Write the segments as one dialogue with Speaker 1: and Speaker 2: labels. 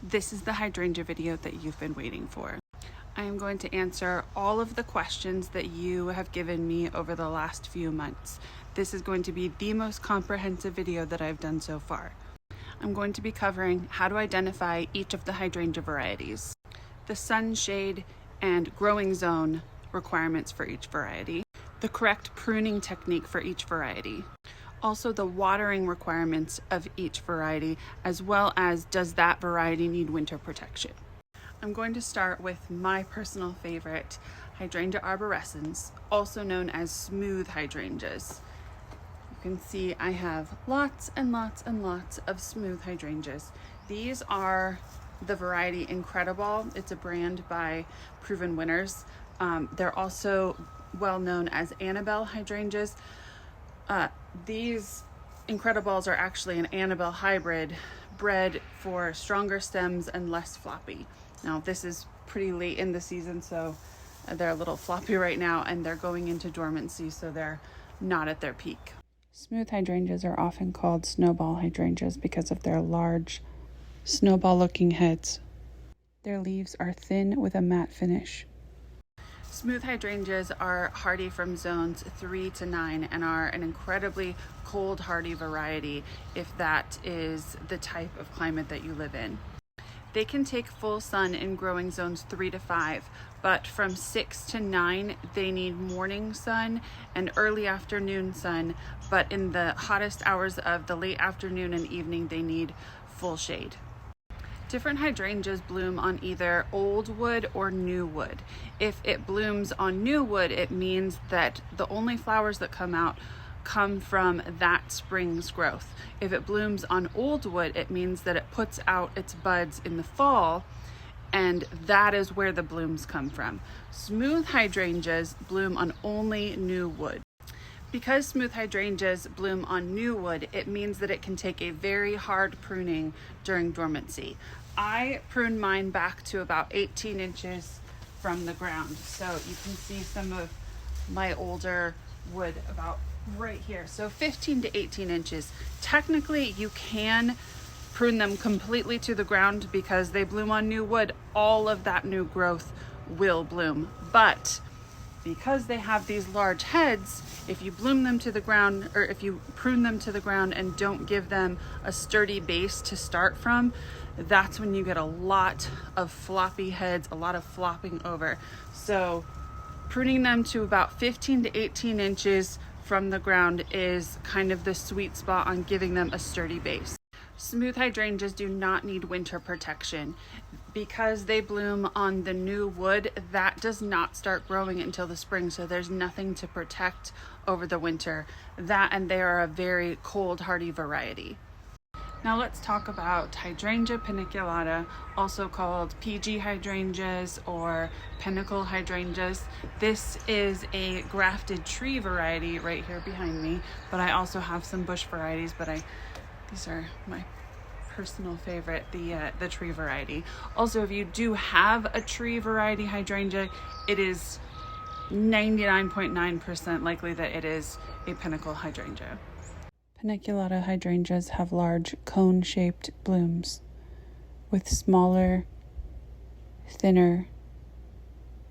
Speaker 1: This is the hydrangea video that you've been waiting for. I am going to answer all of the questions that you have given me over the last few months. This is going to be the most comprehensive video that I've done so far. I'm going to be covering how to identify each of the hydrangea varieties, the sun, shade, and growing zone requirements for each variety, the correct pruning technique for each variety, also the watering requirements of each variety, as well as does that variety need winter protection. I'm going to start with my personal favorite, Hydrangea arborescens, also known as smooth hydrangeas. You can see I have lots and lots and lots of smooth hydrangeas. These are the variety Incredible. It's a brand by proven winners. They're also well known as Annabelle hydrangeas. These Incredibles are actually an Annabelle hybrid bred for stronger stems and less floppy. Now this is pretty late in the season, so they're a little floppy right now and they're going into dormancy, so they're not at their peak. Smooth hydrangeas are often called snowball hydrangeas because of their large snowball looking heads. Their leaves are thin with a matte finish. Smooth hydrangeas are hardy from zones 3 to 9 and are an incredibly cold hardy variety if that is the type of climate that you live in. They can take full sun in growing zones 3 to 5, but from 6 to 9 they need morning sun and early afternoon sun, but in the hottest hours of the late afternoon and evening they need full shade. Different hydrangeas bloom on either old wood or new wood. If it blooms on new wood, it means that the only flowers that come out come from that spring's growth. If it blooms on old wood, it means that it puts out its buds in the fall, and that is where the blooms come from. Smooth hydrangeas bloom on only new wood. Because smooth hydrangeas bloom on new wood, it means that it can take a very hard pruning during dormancy. I pruned mine back to about 18 inches from the ground. So you can see some of my older wood about right here. So 15 to 18 inches. Technically, you can prune them completely to the ground because they bloom on new wood. All of that new growth will bloom. But because they have these large heads, if you bloom them to the ground, or if you prune them to the ground and don't give them a sturdy base to start from, that's when you get a lot of floppy heads, a lot of flopping over. So pruning them to about 15 to 18 inches from the ground is kind of the sweet spot on giving them a sturdy base. Smooth hydrangeas do not need winter protection. Because they bloom on the new wood, that does not start growing until the spring, so there's nothing to protect over the winter. That, and they are a very cold hardy variety. Now let's talk about Hydrangea paniculata, also called PG hydrangeas or Panicle hydrangeas. This is a grafted tree variety right here behind me, but I also have some bush varieties, but these are my personal favorite, the tree variety. Also, if you do have a tree variety hydrangea, it is 99.9% likely that it is a Panicle hydrangea. Paniculata hydrangeas have large cone-shaped blooms with smaller, thinner,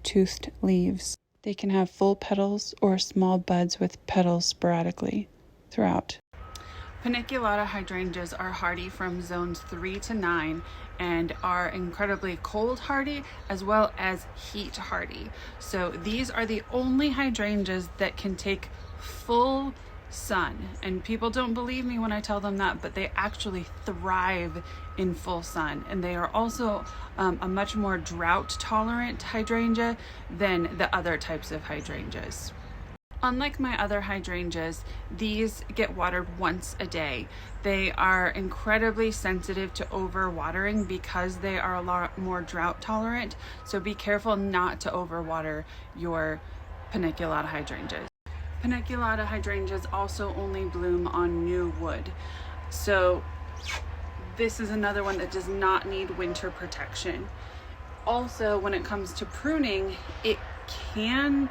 Speaker 1: toothed leaves. They can have full petals or small buds with petals sporadically throughout. Paniculata hydrangeas are hardy from zones 3 to 9 and are incredibly cold hardy as well as heat hardy. So these are the only hydrangeas that can take full sun, and people don't believe me when I tell them that, but they actually thrive in full sun, and they are also a much more drought tolerant hydrangea than the other types of hydrangeas. Unlike my other hydrangeas, these get watered once a day. They are incredibly sensitive to overwatering because they are a lot more drought tolerant, so be careful not to overwater your Paniculata hydrangeas. Paniculata hydrangeas also only bloom on new wood. So this is another one that does not need winter protection. Also, when it comes to pruning, it can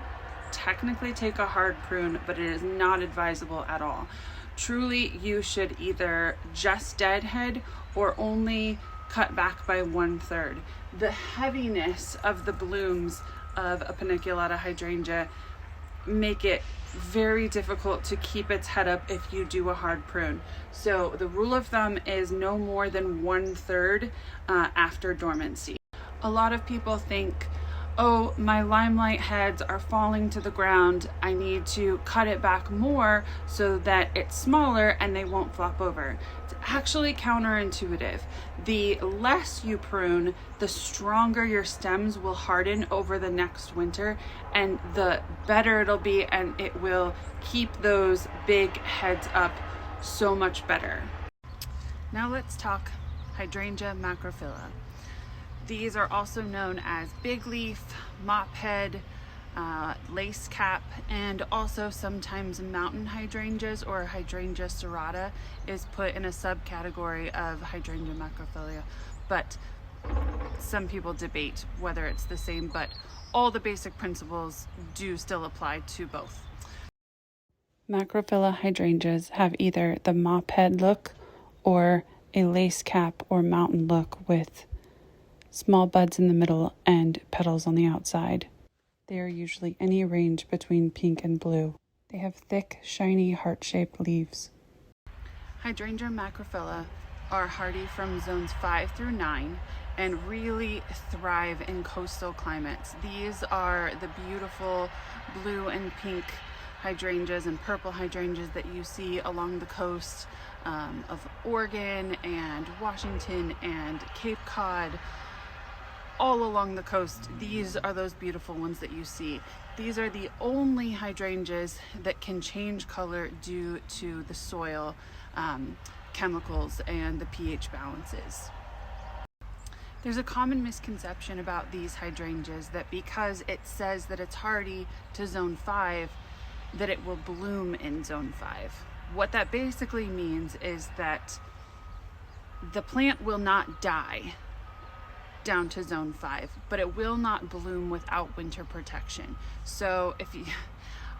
Speaker 1: technically take a hard prune, but it is not advisable at all. Truly, you should either just deadhead or only cut back by 1/3. The heaviness of the blooms of a Paniculata hydrangea make it very difficult to keep its head up if you do a hard prune. So the rule of thumb is no more than 1/3 after dormancy. A lot of people think, oh, my limelight heads are falling to the ground, I need to cut it back more so that it's smaller and they won't flop over. It's actually counterintuitive. The less you prune, the stronger your stems will harden over the next winter, and the better it'll be, and it will keep those big heads up so much better. Now let's talk Hydrangea macrophylla. These are also known as big leaf, mop head, lace cap, and also sometimes mountain hydrangeas, or Hydrangea serrata is put in a subcategory of Hydrangea macrophylla. But some people debate whether it's the same, but all the basic principles do still apply to both. Macrophylla hydrangeas have either the mop head look or a lace cap or mountain look with small buds in the middle and petals on the outside. They are usually any range between pink and blue. They have thick, shiny, heart-shaped leaves. Hydrangea macrophylla are hardy from zones 5 through 9 and really thrive in coastal climates. These are the beautiful blue and pink hydrangeas and purple hydrangeas that you see along the coast of Oregon and Washington and Cape Cod. All along the coast, these are those beautiful ones that you see. These are the only hydrangeas that can change color due to the soil chemicals and the pH balances. There's a common misconception about these hydrangeas that because it says that it's hardy to zone 5, that it will bloom in zone 5. What that basically means is that the plant will not die down to zone 5, but it will not bloom without winter protection. So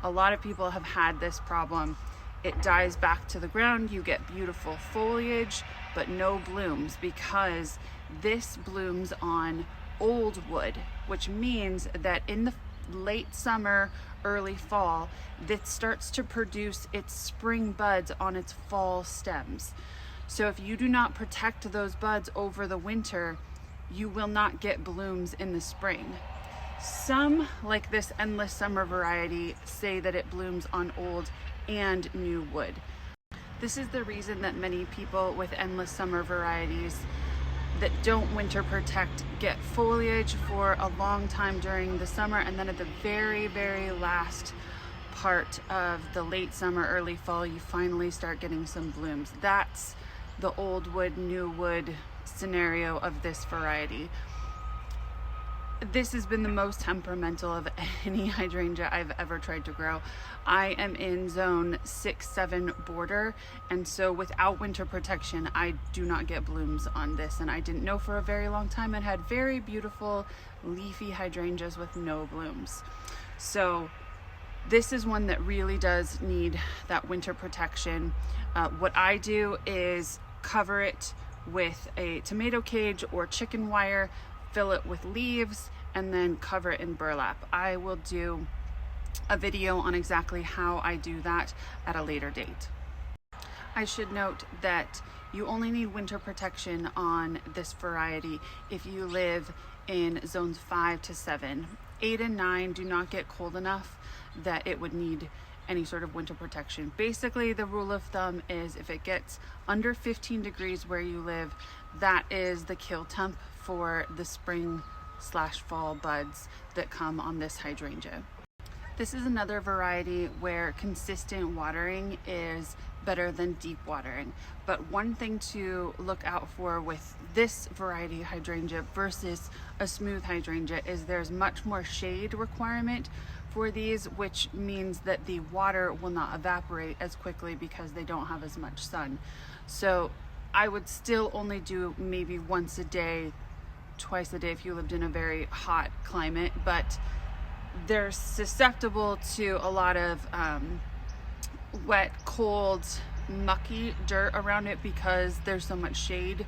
Speaker 1: a lot of people have had this problem. It dies back to the ground, you get beautiful foliage, but no blooms, because this blooms on old wood, which means that in the late summer, early fall, that starts to produce its spring buds on its fall stems. So if you do not protect those buds over the winter, you will not get blooms in the spring. Some, like this endless summer variety, say that it blooms on old and new wood. This is the reason that many people with endless summer varieties that don't winter protect get foliage for a long time during the summer, and then at the very, very last part of the late summer, early fall, you finally start getting some blooms. That's the old wood, new wood scenario of this variety. This has been the most temperamental of any hydrangea I've ever tried to grow. I am in zone 6-7 border, and so without winter protection, I do not get blooms on this, and I didn't know for a very long time. It had very beautiful leafy hydrangeas with no blooms. So this is one that really does need that winter protection. What I do is cover it with a tomato cage or chicken wire, fill it with leaves, and then cover it in burlap. I will do a video on exactly how I do that at a later date. I should note that you only need winter protection on this variety if you live in zones 5 to 7. 8 and 9 do not get cold enough that it would need any sort of winter protection. Basically, the rule of thumb is if it gets under 15 degrees where you live, that is the kill temp for the spring/fall buds that come on this hydrangea. This is another variety where consistent watering is better than deep watering. But one thing to look out for with this variety hydrangea versus a smooth hydrangea is there's much more shade requirement for these, which means that the water will not evaporate as quickly because they don't have as much sun. So I would still only do maybe once a day, twice a day if you lived in a very hot climate, but they're susceptible to a lot of wet, cold, mucky dirt around it because there's so much shade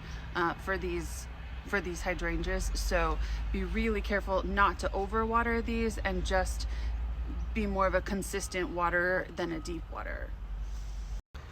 Speaker 1: for these hydrangeas. So be really careful not to overwater these and just be more of a consistent water than a deep water.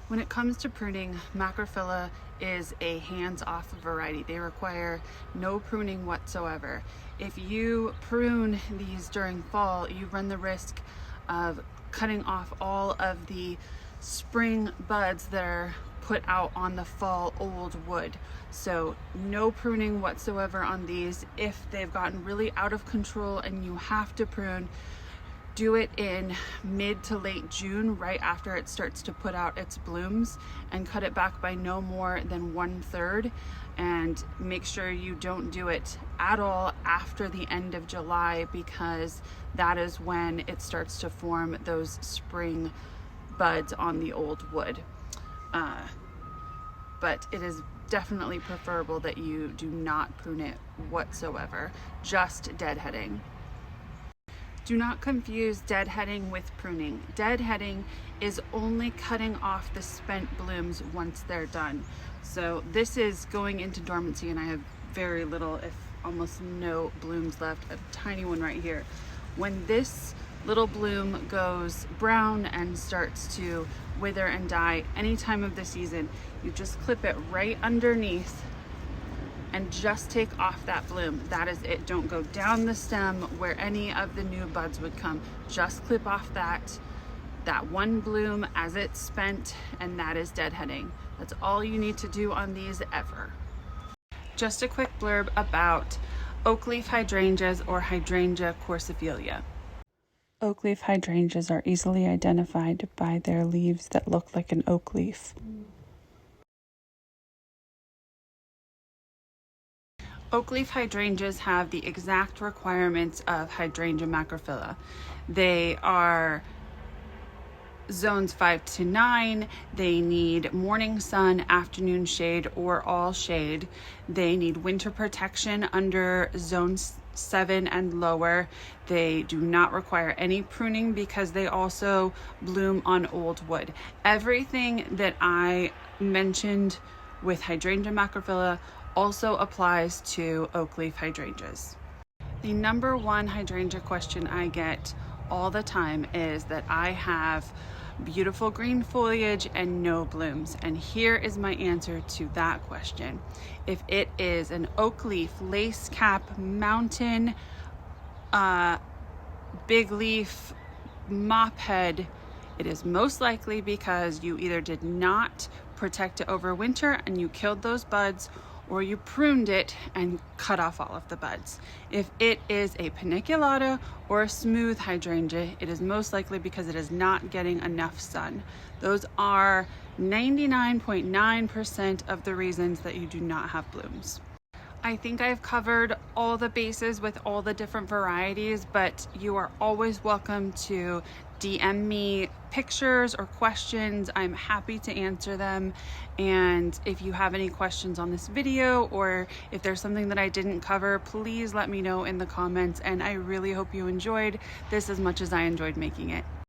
Speaker 1: When it comes to pruning, macrophylla is a hands-off variety. They require no pruning whatsoever. If you prune these during fall, you run the risk of cutting off all of the spring buds that are put out on the fall old wood. So no pruning whatsoever on these. If they've gotten really out of control and you have to prune, do it in mid to late June, right after it starts to put out its blooms, and cut it back by no more than 1/3. And make sure you don't do it at all after the end of July, because that is when it starts to form those spring buds on the old wood. But it is definitely preferable that you do not prune it whatsoever, just deadheading. Do not confuse deadheading with pruning. Deadheading is only cutting off the spent blooms once they're done. So this is going into dormancy, and I have very little, if almost no blooms left, a tiny one right here. When this little bloom goes brown and starts to wither and die any time of the season, you just clip it right underneath and just take off that bloom. That is it. Don't go down the stem where any of the new buds would come. Just clip off that one bloom as it's spent, and that is deadheading. That's all you need to do on these ever. Just a quick blurb about Oakleaf Hydrangeas or Hydrangea corsophilia. Oakleaf hydrangeas are easily identified by their leaves that look like an oak leaf. Oakleaf hydrangeas have the exact requirements of Hydrangea macrophylla. They are zones 5 to 9. They need morning sun, afternoon shade, or all shade. They need winter protection under zone 7 and lower. They do not require any pruning because they also bloom on old wood. Everything that I mentioned with Hydrangea macrophylla also applies to Oakleaf hydrangeas. The number one hydrangea question I get all the time is that I have beautiful green foliage and no blooms. And here is my answer to that question. If it is an oak leaf, lace cap, mountain, big leaf, mop head, it is most likely because you either did not protect it over winter and you killed those buds, or you pruned it and cut off all of the buds. If it is a paniculata or a smooth hydrangea, it is most likely because it is not getting enough sun. Those are 99.9% of the reasons that you do not have blooms. I think I've covered all the bases with all the different varieties, but you are always welcome to DM me pictures or questions. I'm happy to answer them. And if you have any questions on this video, or if there's something that I didn't cover, please let me know in the comments. And I really hope you enjoyed this as much as I enjoyed making it.